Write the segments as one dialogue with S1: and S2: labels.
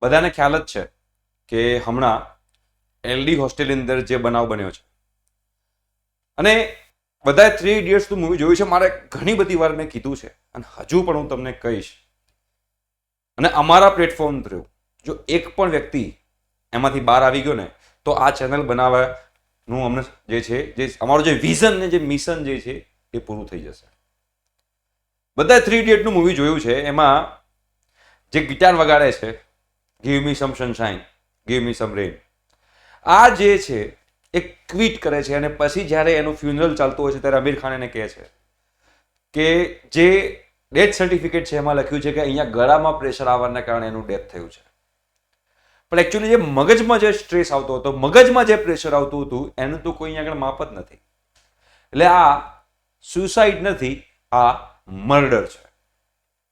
S1: બધાને ખ્યાલ જ છે કે હમણાં એલડી હોસ્ટેલની અંદર જે બનાવ બન્યો છે અને બધાએ 3 ઇડિયટ્સનું મૂવી જોયું છે. મારે ઘણી બધી વાર મેં કીધું છે અને હજુ પણ હું તમને કહીશ. અને અમારા પ્લેટફોર્મ થ્રુ જો એક પણ વ્યક્તિ એમાંથી બહાર આવી ગયો ને તો આ ચેનલ બનાવવાનું અમને જે છે જે અમારું જે વિઝન ને જે મિશન જે છે એ પૂરું થઈ જશે. બધાએ 3 ઇડિયટનું મૂવી જોયું છે. એમાં જે ગિટાર વગાડે છે, ગીવ મી સમ સનશાઇન, ગીવ મી સમ રેન, આ જે છે એ ટ્વીટ કરે છે અને પછી જ્યારે એનું ફ્યુનરલ ચાલતું હોય છે ત્યારે આમિર ખાન એને કહે છે કે જે ડેથ સર્ટિફિકેટ છે એમાં લખ્યું છે કે અહીંયા ગળામાં પ્રેશર આવવાના કારણે એનું ડેથ થયું છે. પણ એકચ્યુઅલી જે મગજમાં જે સ્ટ્રેસ આવતો હતો, મગજમાં જે પ્રેશર આવતું હતું એનું તો કોઈ આગળ માપ જ નથી. એટલે આ સુસાઇડ નથી, આ મર્ડર છે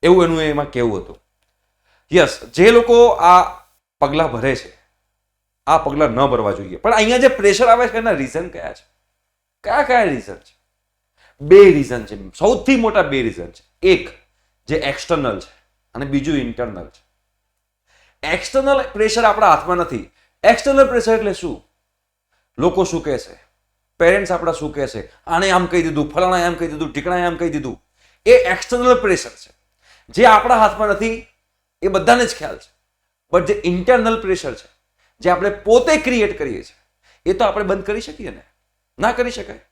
S1: એવું એનું એમાં કહેવું હતું. યસ, જે લોકો આ પગલાં ભરે છે આ પગલાં ન ભરવા જોઈએ. પણ અહીંયા જે પ્રેશર આવે છે એના રીઝન કયા છે? કયા રીઝન છે? 2 રીઝન છે, સૌથી મોટા 2 રીઝન છે. એક જે એક્સટર્નલ છે અને બીજું ઇન્ટરનલ છે. એક્સટર્નલ પ્રેશર આપણા હાથમાં નથી. એક્સટર્નલ પ્રેશર એટલે શું? લોકો શું કહે છે, પેરેન્ટ્સ આપણા શું કહે છે, આને આમ કહી દીધું, ફલાણા એમ કહી દીધું, ઠીકણા એમ કહી દીધું. એ એક્સટર્નલ પ્રેશર છે જે આપણા હાથમાં નથી, એ બધાને જ ખ્યાલ છે. બટ જે ઇન્ટરનલ પ્રેશર છે જે આપણે પોતે ક્રિએટ કરીએ છીએ એ તો આપણે બંધ કરી શકીએ ને? ના કરી શકાય.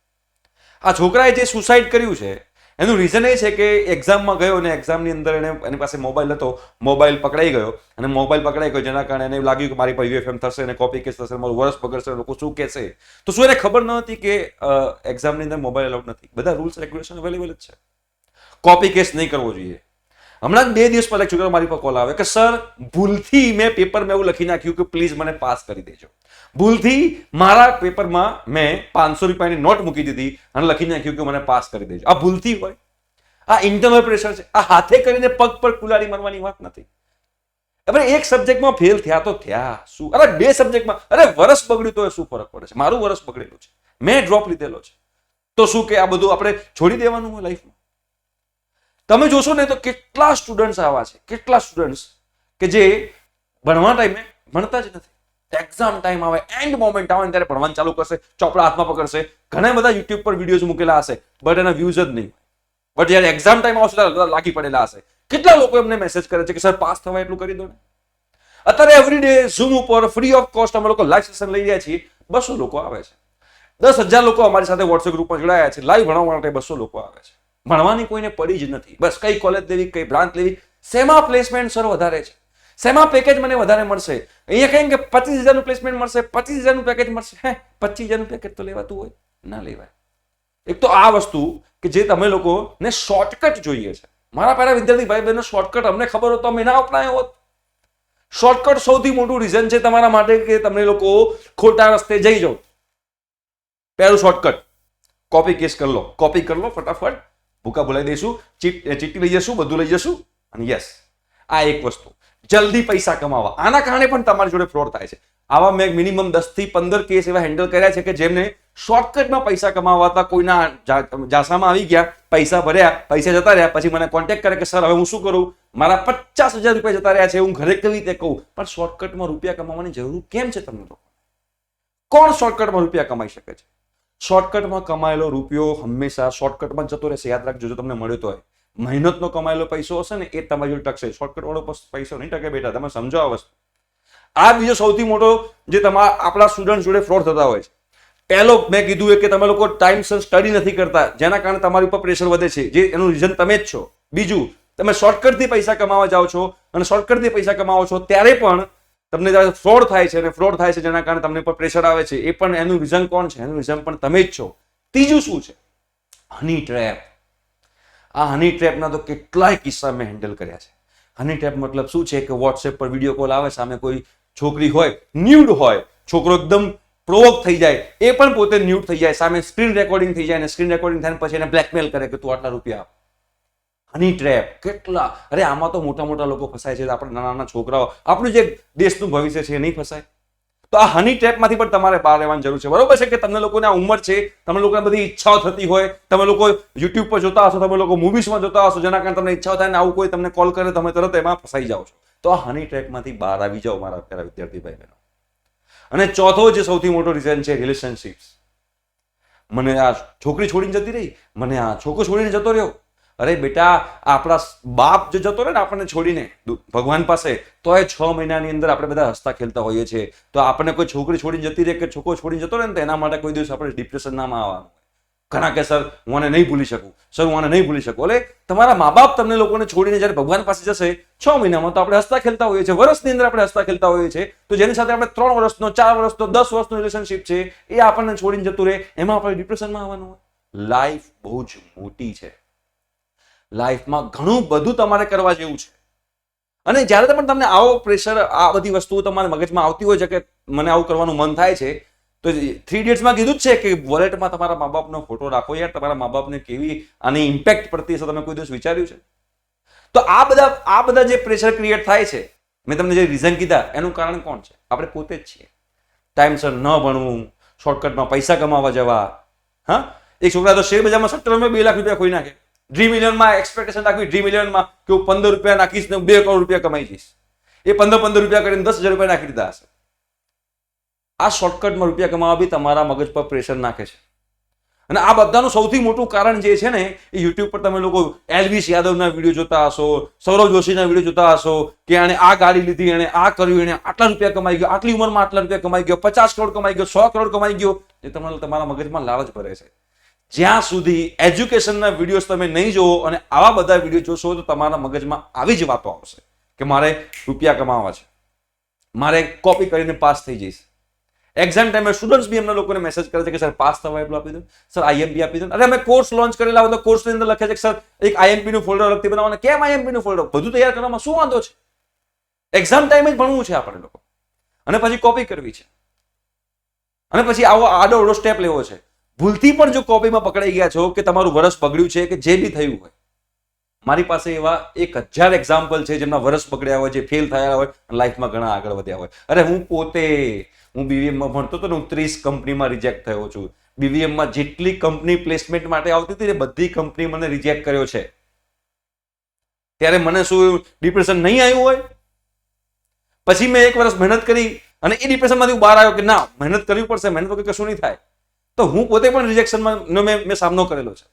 S1: આ છોકરાએ જે સુસાઇડ કર્યું છે એનું રીઝન એ છે કે એક્ઝામમાં ગયો અને એક્ઝામની અંદર એની પાસે મોબાઈલ હતો, મોબાઈલ પકડાઈ ગયો અને મોબાઈલ પકડાઈ ગયો જેના કારણે એને લાગ્યું કે મારી પર યુએફએમ થશે અને કોપી કેસ થશે, મારું વર્ષ બગડશે, લોકો શું કહેશે. તો શું એને ખબર ન હતી કે એક્ઝામની અંદર મોબાઈલ અલાઉડ નથી? બધા રૂલ્સ રેગ્યુલેશન અવેલેબલ જ છે. કોપી કેસ નહીં કરવો જોઈએ. હમણાં 2 દિવસ પહેલા છોકરો મારી પર કોલ આવે કે સર ભૂલથી મેં પેપરમાં એવું લખી નાખ્યું કે પ્લીઝ મને પાસ કરી દેજો. ભૂલથી મારા પેપરમાં મેં 500 રૂપિયાની નોટ મૂકી દીધી અને લખી નાખ્યું કે મને પાસ કરી દેજો. આ ભૂલથી હોય, આ ઇન્ટરનલ પ્રેશર છે. આ હાથે કરીને પગ પર કુલાડી મારવાની વાત નથી. હવે એક સબ્જેક્ટમાં ફેલ થયા તો થયા, શું? અરે 2 સબ્જેક્ટમાં, અરે વર્ષ બગડ્યું તો શું ફરક પડે છે? મારું વર્ષ બગડેલું છે, મેં ડ્રોપ લીધેલો છે, તો શું કે આ બધું આપણે છોડી દેવાનું હોય લાઈફમાં? તમે જોશો ને તો કેટલા સ્ટુડન્ટ્સ આવા છે, કેટલા સ્ટુડન્ટ્સ કે જે ભણવા ટાઈમે ભણતા જ નથી. એક્ઝામ ટાઈમ આવે, એન્ડ મોમેન્ટ આવે ત્યારે ભણવાનું ચાલુ કરશે, ચોપડા હાથમાં પકડશે. ઘણા બધા યુટ્યુબ પર વિડીયોઝ મૂકેલા હશે બટ એના વ્યૂઝ જ નહીં. બટ જ્યારે એક્ઝામ ટાઈમ આવશે ત્યારે લાગી પડેલા હશે. કેટલા લોકો એમને મેસેજ કરે છે કે સર પાસ થવાય એટલું કરી દો ને. અત્યારે એવરીડે ઝૂમ ઉપર ફ્રી ઓફ કોસ્ટ અમે લોકો લાઈવ સેશન લઈ રહ્યા છીએ. 200 લોકો આવે છે, 10,000 લોકો અમારી સાથે વોટ્સએપ ગ્રુપમાં જોડાયા છે. લાઈવ ભણવા માટે 200 લોકો આવે છે. ભણવાની કોઈને પડી જ નથી. બસ કઈ કોલેજ લેવી, કઈ બ્રાન્ચ લેવી, શેમાં પ્લેસમેન્ટ સર વધારે છે, શેમાં પેકેજ મને વધારે મળશે. અહીંયા કહીએ કે 25,000નું પ્લેસમેન્ટ મળશે, 25,000નું પેકેજ મળશે. 25,000નું પેકેજ તો લેવાતું હોય? ના લેવાય. એક તો આ વસ્તુ કે જે તમે લોકોને શોર્ટકટ જોઈએ છે. મારા પહેલા વિદ્યાર્થી ભાઈ બહેનો, શોર્ટકટ અમને ખબર હોત તો અમે ના અપનાવ્યો હોત. શોર્ટકટ સૌથી મોટું રીઝન છે તમારા માટે કે તમે લોકો ખોટા રસ્તે જઈ જાઓ. પહેલું શોર્ટકટ, કોપી કેસ કરી લો, કોપી કરી લો ફટાફટ, ભૂકા ભૂલાઈ દઈશું, ચીટી લઈ જશું, બધું લઈ જશું. અને યસ, આ એક વસ્તુ, જલ્દી પૈસા કમાવા. આના કારણે પણ તમારી જોડે ફ્રોડ થાય છે. આવા મેં મિનિમમ 10 થી 15 કેસ એવા હેન્ડલ કર્યા છે કે જેમને શોર્ટકટમાં પૈસા કમાવા હતા, કોઈના જાસામાં આવી ગયા, પૈસા ભર્યા, પૈસા જતા રહ્યા, પછી મને કોન્ટેક્ટ કરે કે સર હવે હું શું કરું, મારા 50,000 રૂપિયા જતા રહ્યા છે, હું ઘરે કેવી રીતે કહું? પણ શોર્ટકટમાં રૂપિયા કમાવાની જરૂર કેમ છે તમને લોકો? કોણ શોર્ટકટમાં રૂપિયા કમાઈ શકે છે? શોર્ટકટમાં કમાયેલો રૂપિયો હંમેશા શોર્ટકટમાં જતો રહેશે. યાદ રાખજો, જો તમને મળ્યો તો હોય મહેનતનો કમાયેલો પૈસો હશે ને એ તમારી જોડે ટકશે. શોર્ટકટ વાળો પૈસો નહીં ટકે બેટા, તમે સમજો આ વસ્તુ. આ બીજો સૌથી મોટો જે તમારા આપણા સ્ટુડન્ટ જોડે ફ્રોડ થતા હોય છે. પહેલો મેં કીધું કે તમે લોકો ટાઈમસર સ્ટડી નથી કરતા જેના કારણે તમારી ઉપર પ્રેશર વધે છે, જે એનું રીઝન તમે જ છો. બીજું, તમે શોર્ટકટથી પૈસા કમાવા જાઓ છો અને શોર્ટકટથી પૈસા કમાવો છો ત્યારે પણ તમને ફ્રોડ થાય છે અને ફ્રોડ થાય છે જેના કારણે તમને પર પ્રેશર આવે છે. એ પણ એનું રીઝન કોણ છે? એનું રીઝન પણ તમે જ છો. ત્રીજું શું છે? હની ટ્રેપ. આ હની ટ્રેપના તો કેટલાય કિસ્સા મેં હેન્ડલ કર્યા છે. હની ટ્રેપ મતલબ શું છે કે વોટ્સએપ પર વિડીયો કોલ આવે, સામે કોઈ છોકરી હોય, ન્યૂડ હોય, છોકરો એકદમ પ્રોવોક થઈ જાય, એ પણ પોતે ન્યૂડ થઈ જાય, સામે સ્ક્રીન રેકોર્ડિંગ થઈ જાય અને સ્ક્રીન રેકોર્ડિંગ થાય પછી એને બ્લેકમેલ કરે કે તું આટલા રૂપિયા આપ. હની ટ્રેપ કેટલા! અરે આમાં તો મોટા મોટા લોકો ફસાય છે, આપણે નાના નાના છોકરાઓ, આપણું જે દેશનું ભવિષ્ય છે એ નહીં ફસાય. તો આ હની ટ્રેપમાંથી પણ તમારે બહાર રહેવાની જરૂર છે. બરોબર છે કે તમને લોકોને આ ઉંમર છે, તમે લોકોને બધી ઈચ્છાઓ થતી હોય, તમે લોકો યુટ્યુબ પર જોતા હશો, તમે લોકો મૂવીઝમાં જોતા હશો, જેના કારણે તમને ઈચ્છાઓ થાય ને આવું કોઈ તમને કોલ કરે તમે તરત એમાં ફસાઈ જાઓ છો. તો આ હની ટ્રેકમાંથી બહાર આવી જાઓ મારા પ્યારા વિદ્યાર્થી ભાઈ બહેનો. અને ચોથો જે સૌથી મોટો રીઝન છે રિલેશનશિપ્સ. મને આ છોકરી છોડીને જતી રહી, મને આ છોકરો છોડીને જતો રહ્યો. અરે બેટા, આપણા બાપ જો જતો રહે ને આપણને છોડીને ભગવાન પાસે, તો એ 6 મહિનાની અંદર આપણે બધા હસતા ખેલતા હોઈએ છીએ. તો આપણને કોઈ છોકરી છોડીને જતી રહે કે છોકરો છોડીને જતો રહે ને, તો એના માટે કોઈ દિવસ આપણે ડિપ્રેશન ના આવવાનું. ઘણા કે સર હું આને નહીં ભૂલી શકું, સર હું આને નહીં ભૂલી શકું. એટલે તમારા મા બાપ તમને લોકોને છોડીને જ્યારે ભગવાન પાસે જશે 6 મહિનામાં, તો આપણે હસતા ખેલતા હોઈએ છીએ, વર્ષની અંદર આપણે હસતા ખેલતા હોઈએ છીએ. તો જેની સાથે આપણે 3 વર્ષનો, 4 વર્ષનો, 10 વર્ષનો રિલેશનશિપ છે, એ આપણને છોડીને જતું રહે, એમાં આપણે ડિપ્રેશનમાં આવવાનું હોય. લાઈફ બહુ જ મોટી છે, લાઈફમાં ઘણું બધું તમારે કરવા જેવું છે. અને જ્યારે પણ તમને આવો પ્રેશર, આ બધી વસ્તુઓ તમારા મગજમાં આવતી હોય છે કે મને આવું કરવાનું મન થાય છે, તો 3 ઇડિયટ્સમાં કીધું જ છે કે વોલેટમાં તમારા મા બાપનો ફોટો રાખો. યાર, તમારા મા બાપને કેવી આની ઇમ્પેક્ટ પડતી હશે, તમે કોઈ દિવસ વિચાર્યું છે? તો આ બધા જે પ્રેશર ક્રિએટ થાય છે, મેં તમને જે રીઝન કીધા, એનું કારણ કોણ છે? આપણે પોતે જ છીએ. ટાઈમસર ન ભણવું, શોર્ટકટમાં પૈસા કમાવા જવા. હા, એક છોકરા તો શેર બજારમાં 2 લાખ રૂપિયા ખોઈ નાખે. ડ્રીમ ઇલેવનમાં એક્સપેક્ટેશન રાખવી, ડ્રીમ ઇલેવનમાં કે હું 15 રૂપિયા નાખીશ ને 2 કરોડ રૂપિયા કમાઈ જઈશ. એ 15 રૂપિયા કરીને 10,000 રૂપિયા નાખી દીધા હશે. આ શોર્ટકટમાં રૂપિયા કમાવા બી તમારા મગજ પર પ્રેશર નાખે છે. અને આ બધાનું સૌથી મોટું કારણ જે છે ને, એ યુટ્યુબ પર તમે લોકો એલ્વિસ યાદવના વિડીયો જોતા હશો, સૌરવ જોશીના વિડીયો જોતા હશો કે આને આ ગાડી લીધી, એને આ કર્યું, એને આટલા રૂપિયા કમાઈ ગયો, આટલી ઉંમરમાં આટલા રૂપિયા કમાઈ ગયો, 50 કરોડ કમાઈ ગયો, 100 કરોડ કમાઈ ગયો. એ તમારા મગજમાં લાલચ ભરે છે. જ્યાં સુધી એજ્યુકેશનના વિડીયોઝ તમે નહીં જોવો અને આવા બધા વિડીયો જોશો, તો તમારા મગજમાં આવી જ વાતો આવશે કે મારે રૂપિયા કમાવા છે, મારે કોપી કરીને પાસ થઈ જઈશ. એક્ઝામ ટાઈમે સ્ટુડન્ટ્સ બી એમના લોકોને મેસેજ કરે છે કે સર પાસ થવા એટલું આપી દો, સર આઈએમપી આપી દો. અરે અમે કોર્સ લોન્ચ કરેલા હોય તો કોર્સની અંદર લખે છે કે સર એક આઈએમપી નું ફોલ્ડર અલગથી બનાવો. કેમ આઈએમપી નું ફોલ્ડર? બધું તૈયાર કરવામાં શું વાંધો છે? એક્ઝામ ટાઈમે જ ભણવું છે આપણે લોકો, અને પછી કોપી કરવી છે, અને પછી આવો આડો અવળો સ્ટેપ લેવો છે. ભૂલથી પણ જો કોપીમાં પકડાઈ ગયા છો કે તમારું વર્ષ બગડ્યું છે કે જે બી થયું હોય, મારી પાસે એવા 1000 એક્ઝામ્પલ છે જેમના વર્ષ બગડ્યા હોય, જે ફેલ થયા હોય, લાઈફમાં ઘણા આગળ વધ્યા હોય. અરે હું બીવીએમમાં ભણતો હતો ને, હું 30 કંપનીમાં રિજેક્ટ થયો છું. બીવીએમમાં જેટલી કંપની પ્લેસમેન્ટ માટે આવતી હતી ને, બધી કંપની મને રિજેક્ટ કર્યો છે. ત્યારે મને શું ડિપ્રેશન નહીં આવ્યું હોય? પછી મેં 1 વર્ષ મહેનત કરી અને એ ડિપ્રેશનમાંથી બહાર આવ્યો કે ના, મહેનત કરવી પડશે, મહેનત વગર કશું નહીં થાય. તો હું પોતે પણ રિજેક્શનનો મેં સામનો કરેલો છે.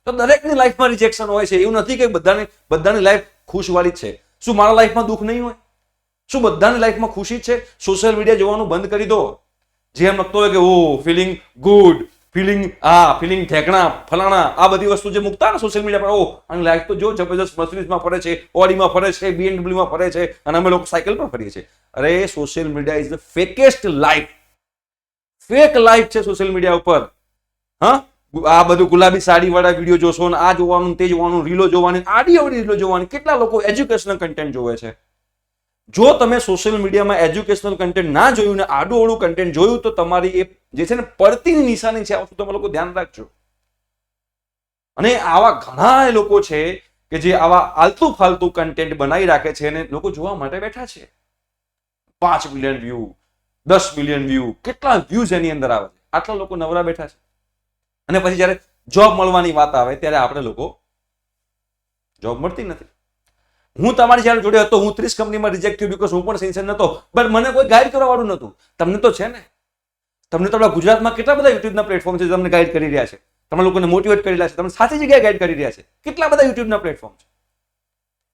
S1: તો દરેકની લાઈફમાં રિજેક્શન હોય છે. એવું નથી કે બધાની લાઈફ ખુશવાળી જ છે. શું મારા લાઈફમાં દુઃખ નહીં હોય? શું બધાની લાઈફમાં ખુશી છે? સોશિયલ મીડિયા જોવાનું બંધ કરી દો. જે એમ લગતો હોય કે ઓ ફિલિંગ ગુડ, ફિલિંગ ઠેકણા ફલાણા, આ બધી વસ્તુ જે મૂકતા ને સોશિયલ મીડિયા પર, ઓ આની લાઈફ તો જો જબરજસ્ત મર્સિડીઝમાં ફરે છે, ઓડીમાં ફરે છે, BMW માં ફરે છે, અને અમે લોકો સાયકલ પર ફરીએ છીએ. અરે social media is the fakest life. Fake life છે સોશિયલ મીડિયા ઉપર. હા, આ બધું ગુલાબી સાડી વાળા વિડીયો જોશો ને, આ જોવાનું, તે જોવાનું, રીલો જોવાની, આડી અવડી રીલો જોવાની. કેટલા લોકો એજ્યુકેશનલ કન્ટેન્ટ જોવે છે? જો તમે સોશિયલ મીડિયામાં એજ્યુકેશનલ કન્ટેન્ટ ના જોયું ને આડું અવળું કન્ટેન્ટ જોયું, તો તમારી એ જે છે ને પડતીની નિશાની છે. આ વસ્તુ તમે લોકો ધ્યાન રાખજો. અને આવા ઘણા લોકો છે કે જે આવા આલતુ ફાલતુ કન્ટેન્ટ બનાવી રાખે છે અને લોકો જોવા માટે બેઠા છે. 5 મિલિયન વ્યૂ, 10 મિલિયન વ્યૂ, કેટલા વ્યૂઝ એની અંદર આવે છે. આટલા લોકો નવરા બેઠા છે. અને પછી જ્યારે જોબ મળવાની વાત આવે ત્યારે આપણે લોકો જોબ મળતી નથી. હું તમારી જ્યારે જોડે હતો, હું 30 કંપનીમાં રિજેક્ટ થયો બીકોઝ હું પણ સિન્સિયર નતો, બટ મને કોઈ ગાઈડ કરવા વાળું નતું. તમને તો છે ને, તમને તો આપણા ગુજરાતમાં કેટલા બધા યુટ્યુબના પ્લેટફોર્મ છે જે તમને ગાઈડ કરી રહ્યા છે, તમે લોકોને મોટિવેટ કરી રહ્યા છે, તમને સાચી જગ્યાએ ગાઈડ કરી રહ્યા છે. કેટલા બધા યુટ્યુબના પ્લેટફોર્મ છે.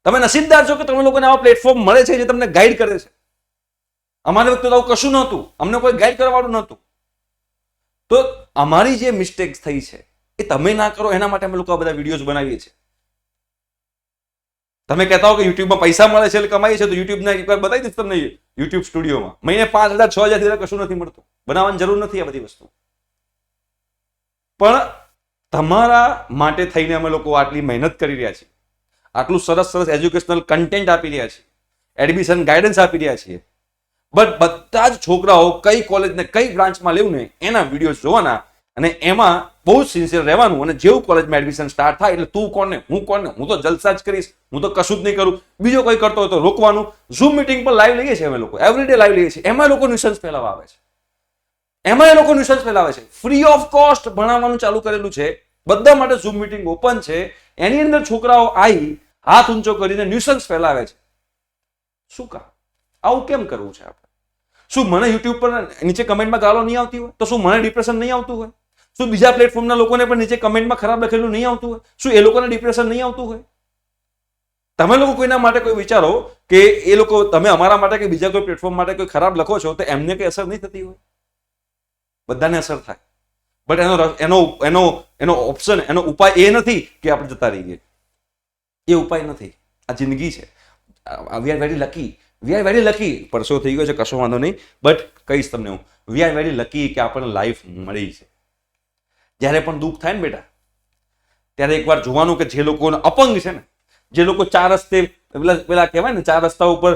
S1: તમે નસીબદાર છો કે તમે લોકોને આવા પ્લેટફોર્મ મળે છે જે તમને ગાઈડ કરે છે. અમારી વખતે તો આવું કશું નહોતું, અમને કોઈ ગાઈડ કરવા વાળું નહોતું. તો અમારી જે મિસ્ટેક્સ થઈ છે એ તમે ના કરો, એના માટે અમે લોકો આ બધા વિડીયોઝ બનાવીએ છીએ. તમે કહેતા હો કે યુટ્યુબમાં પૈસા મળે છે એટલે કમાઈ છે, તો યુટ્યુબના એકવાર બતાવી દઈશ તમને. યુટ્યુબ સ્ટુડિયોમાં મહિને 5,000 6,000 કશું નથી મળતું. બનાવવાની જરૂર નથી આ બધી વસ્તુ. પણ તમારા માટે થઈને અમે લોકો આટલી મહેનત કરી રહ્યા છીએ, આટલું સરસ એજ્યુકેશનલ કન્ટેન્ટ આપી રહ્યા છીએ, એડમિશન ગાઈડન્સ આપી રહ્યા છીએ. બટ બધા જ છોકરાઓ કઈ કોલેજ ને કઈ બ્રાન્ચમાં લેવું ને એના વિડીયો જોવાના, અને એમાં બહુ સિન્સિયર રહેવાનું. અને જેવું કોલેજમાં એડમિશન સ્ટાર્ટ થાય એટલે તું કોણ ને હું તો જલસા જ કરીશ, હું તો કશું જ નહીં કરું, બીજો કોઈ કરતો હોય તો રોકવાનું. ઝૂમ મિટિંગ પર લાઈવ લઈએ છીએ અમે લોકો, એવરીડે લાઈવ લઈએ છીએ. એમાં લોકો ન્યુસન્સ ફેલાવા આવે છે. ફ્રી ઓફ કોસ્ટ ભણાવવાનું ચાલુ કરેલું છે, બધા માટે ઝૂમ મિટિંગ ઓપન છે. એની અંદર છોકરાઓ આવી હાથ ઊંચો કરીને ન્યુસન્સ ફેલાવે છે. શું કામ? આવું કેમ કરવું છે આપણે? શું મને યુટ્યુબ પર નીચે કમેન્ટમાં ગાળો નહીં આવતી હોય? તો શું મને ડિપ્રેશન નહીં આવતું હોય? શું બીજા પ્લેટફોર્મના લોકોને પણ નીચે કમેન્ટમાં ખરાબ લખેલું નહીં આવતું હોય? શું એ લોકોને ડિપ્રેશન નહીં આવતું હોય? તમે લોકો કોઈના માટે કોઈ વિચારો કે એ લોકો, તમે અમારા માટે કે બીજા કોઈ પ્લેટફોર્મ માટે કોઈ ખરાબ લખો છો તો એમને કઈ અસર નહીં થતી હોય? બધાને અસર થાય. બટ એનો ઓપ્શન, એનો ઉપાય એ નથી કે આપણે જતા રહીએ. એ ઉપાય નથી. આ જિંદગી છે. We are very lucky. પરસો થઈ ગયો છે, કશો વાંધો નહીં. બટ કહીશ તમને હું, વી આર વેરી લકી કે આપણને લાઈફ મળી છે. જ્યારે પણ દુઃખ થાય ને બેટા, ત્યારે એકવાર જોવાનું કે જે લોકો અપંગ છે ને, જે લોકો ચાર રસ્તે પેલા કહેવાય ને, ચાર રસ્તા ઉપર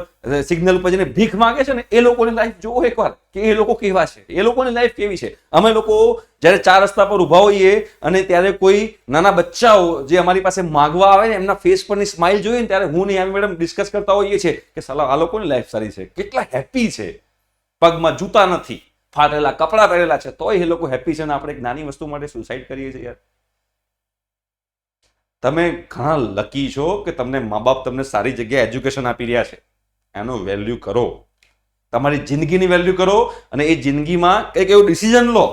S1: સિગ્નલ પર જઈને ભીખ માંગે છે ને, એ લોકોની લાઈફ જોવો એકવાર કે એ લોકો કેવા છે, એ લોકોની લાઈફ કેવી છે. અમે લોકો જ્યારે ચાર રસ્તા પર ઉભા હોઈએ અને ત્યારે કોઈ નાના બચ્ચાઓ જે અમારી પાસે માગવા આવે ને, એમના ફેસ પરની સ્માઇલ જોઈએ ને, ત્યારે હું ને આમ મેડમ ડિસ્કસ કરતા હોઈએ છીએ કે સાલા આ લોકોની લાઈફ સારી છે, કેટલા હેપી છે. પગમાં જૂતા નથી, ફાટેલા કપડા પહેરેલા છે, તોય એ લોકો હેપી છે. ને આપણે એક નાની વસ્તુ માટે સુસાઇડ કરીએ છીએ યાર. તમે ઘણા લકી છો કે તમને મા બાપ તમને સારી જગ્યાએ એજ્યુકેશન આપી રહ્યા છે. એનો વેલ્યુ કરો, તમારી જિંદગીની વેલ્યુ કરો, અને એ જિંદગીમાં કંઈક એવું ડિસિઝન લો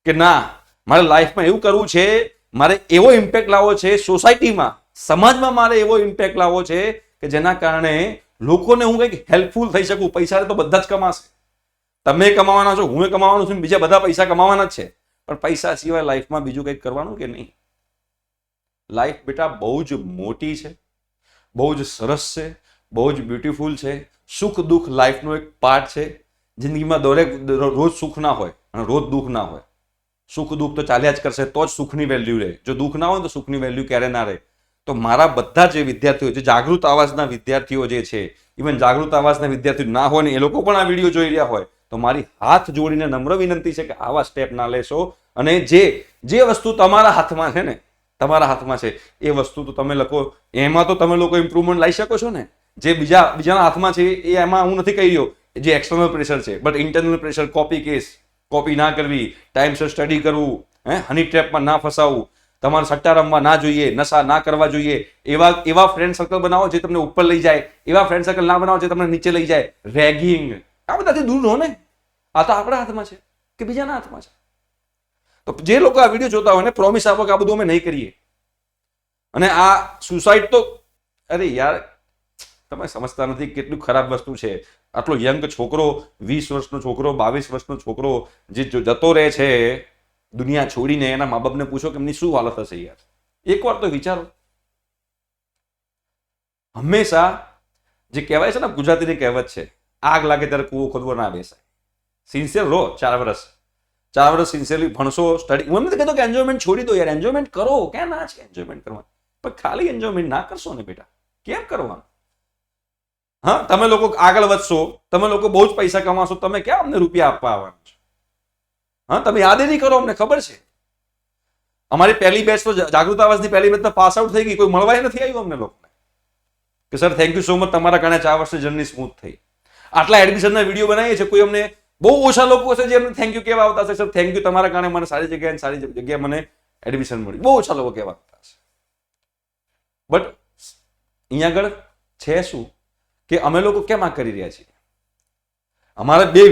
S1: કે ના, મારે લાઈફમાં એવું કરવું છે, મારે એવો ઇમ્પેક્ટ લાવવો છે સોસાયટીમાં, સમાજમાં મારે એવો ઇમ્પેક્ટ લાવવો છે કે જેના કારણે લોકોને હું કંઈક હેલ્પફુલ થઈ શકું. પૈસા તો બધા જ કમાશે, તમે કમાવાના છો, હું કમાવાનો છું, બીજા બધા પૈસા કમાવાના જ છે. પણ પૈસા સિવાય લાઈફમાં બીજું કંઈક કરવાનું કે નહીં? લાઈફ બેટા બહુ જ મોટી છે, બહુ જ સરસ છે, બહુ જ બ્યુટીફુલ છે. સુખ દુઃખ લાઈફનો એક પાર્ટ છે. જિંદગીમાં રોજ સુખ ના હોય અને રોજ દુઃખ ના હોય. સુખ દુઃખ તો ચાલ્યા જ કરશે, તો જ સુખની વેલ્યુ રહે. જો દુઃખ ના હોય તો સુખની વેલ્યુ ક્યારે ના રહે. તો મારા બધા જે વિદ્યાર્થીઓ, જે જાગૃત આવાજના વિદ્યાર્થીઓ જે છે, ઇવન જાગૃત આવાજના વિદ્યાર્થીઓ ના હોય ને એ લોકો પણ આ વિડીયો જોઈ રહ્યા હોય, તો મારી હાથ જોડીને નમ્ર વિનંતી છે કે આવા સ્ટેપ ના લેશો. અને જે વસ્તુ તમારા હાથમાં છે ને, તમારા હાથમાં છે એ વસ્તુ તો તમે લખો. એમાં તો તમે લોકો ઇમ્પ્રુવમેન્ટ લાવી શકો છો ને. જે બીજાના હાથમાં છે એ એમાં હું નથી કહી રહ્યો, જે એક્સટર્નલ પ્રેશર છે. બટ ઇન્ટરનલ પ્રેશર, કોપી ના કરવી, ટાઈમસર સ્ટડી કરવું, હની ટ્રેપમાં ના ફસાવવું, તમારે સટ્ટા રમવા ના જોઈએ, નશા ના કરવા જોઈએ. એવા ફ્રેન્ડ સર્કલ બનાવો જે તમને ઉપર લઈ જાય. એવા ફ્રેન્ડ સર્કલ ના બનાવો જે તમને નીચે લઈ જાય. રેગિંગ, આ બધાથી દૂર રહો ને. આ તો આપણા હાથમાં છે કે બીજાના હાથમાં છે? તો જે લોકો આ વિડીયો જોતા હોય ને, પ્રોમિસ આપો કે આ બધું અમે નહીં કરીએ. અને આ સુસાઇડ તો, અરે યાર તમે સમજતા નથી કેટલું ખરાબ વસ્તુ છે. આટલો યંગ છોકરો, 20 વર્ષનો છોકરો, 22 વર્ષનો છોકરો જે જતો રહે છે દુનિયા છોડીને, એના મા બાપને પૂછો કે એમની શું હાલત હશે યાર. એકવાર તો વિચારો. હંમેશા જે કહેવાય છે ને, ગુજરાતીની કહેવત છે, આગ લાગે ત્યારે કૂવો ખોદવો ના બેસાય. સિન્સિયર રહો. 4 વર્ષ સિન્સિયરલી ભણશો, સ્ટડી. હું નથી કહેતો કે એન્જોયમેન્ટ છોડી દો યાર, એન્જોયમેન્ટ કરો, ક્યાં ના છે એન્જોયમેન્ટ કરવા. પણ ખાલી એન્જોયમેન્ટ ના કરશો ને બેટા, કેમ કરવાનું? હા, તમે લોકો આગળ વધશો, તમે લોકો બહુ જ પૈસા કમાશો, તમે ક્યાં અમને રૂપિયા આપવા આવવાના છો? હા, તમે યાદ નહીં કરો, અમને ખબર છે. અમારી પહેલી બેચ તો જાગૃત આવાજની પહેલી બેચ તો પાસ આઉટ થઈ ગઈ, કોઈ મળવાય નથી આવ્યું અમને લોકોને કે sir thank you so much, તમારા કારણે 4 વર્ષની જર્ની સ્મૂથ થઈ. આટલા એડમિશનના વિડીયો બનાવીએ છીએ, કોઈ અમને, બહુ ઓછા લોકો છે જે અમને થેન્ક યુ કહેવા આવતા હશે, સર થેન્ક યુ, તમારા કારણે મને સારી જગ્યાએ મને એડમિશન મળ્યું. બહુ ઓછા લોકો કહેવા આવતા હશે. બટ અહીંયા આગળ છે શું કે અમે લોકો કેમ આ કરી રહ્યા છીએ? અમારા 2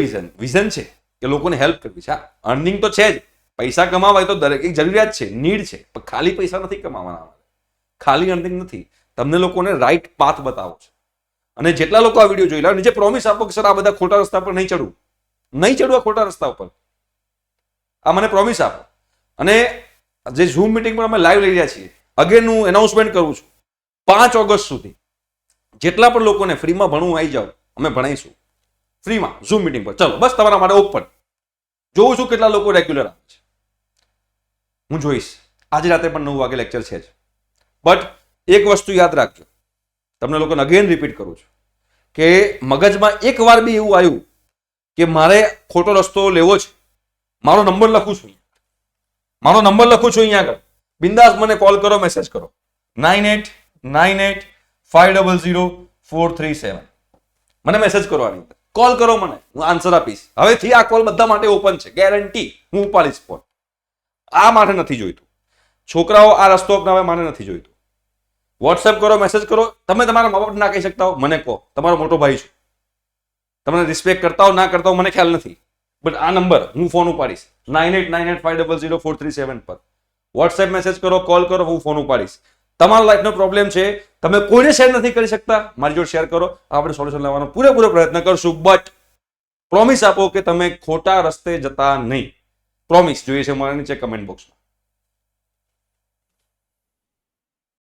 S1: વિઝન છે કે લોકોને હેલ્પ કરવી છે. અર્નિંગ તો છે જ, પૈસા કમાવાય તો દરેક એક જરૂરિયાત છે, નીડ છે. પણ ખાલી પૈસા નથી કમાવાના, ખાલી અર્નિંગ નથી. તમને લોકોને રાઈટ પાથ બતાવો છે. અને જેટલા લોકો આ વિડીયો જોઈ લો, નીચે પ્રોમિસ આપો કે સર આ બધા ખોટા રસ્તા પર નહીં ચડવું આ ખોટા રસ્તા ઉપર. આ મને પ્રોમિસ આપો. અને જે ઝૂમ મિટિંગ પર અમે લાઈવ લઈ રહ્યા છીએ, અગેન હું એનાઉન્સમેન્ટ કરું છું, 5 ઓગસ્ટ સુધી જેટલા પણ લોકોને ફ્રીમાં ભણવું આવી જાઓ, અમે ભણાવીશું ફ્રીમાં ઝૂમ મિટિંગ પર. ચલો બસ તમારા માટે ઓપન. જોઉં છું કેટલા લોકો રેગ્યુલર આવે છે, હું જોઈશ. આજે રાતે પણ 9 વાગે લેક્ચર છે જ. બટ એક વસ્તુ યાદ રાખજો, તમને લોકોને અગેન રિપીટ કરું છું કે મગજમાં એક વાર બી એવું આવ્યું કે મારે ખોટો રસ્તો લેવો છે, મારો નંબર લખું છું અહીંયા આગળ, બિંદાસ મને કોલ કરો, મેસેજ કરો, 9898500437. મને મેસેજ કરો, આની અંદર કોલ કરો, મને હું આન્સર આપીશ. હવેથી આ કોલ બધા માટે ઓપન છે, ગેરંટી. હું ઉપાડીશ ફોન. આ માટે નથી જોઈતું છોકરાઓ આ રસ્તો અપનાવે, મારે નથી જોઈતું. વોટ્સએપ કરો, મેસેજ કરો. તમે તમારા મા બાપ ના કહી શકતા હો, મને કહો. તમારો મોટો ભાઈ છું. તમને રિસ્પેક્ટ કરતા હો ના કરતા હો મને ખ્યાલ નથી, બટ આ નંબર હું ફોન ઉપાડીશ 9898500437 પર. વોટ્સએપ મેસેજ કરો, કોલ કરો, હું ફોન ઉપાડીશ. તમારા લાઈફનો પ્રોબ્લેમ છે, તમે કોઈને શેર નથી કરી શકતા, મારી જોડે શેર કરો. આપણે સોલ્યુશન લાવવાનો પૂરેપૂરો પ્રયત્ન કરશું. બટ પ્રોમિસ આપો કે તમે ખોટા રસ્તે જતા નહીં. પ્રોમિસ જોઈએ છે મારા નીચે કમેન્ટ બોક્સમાં.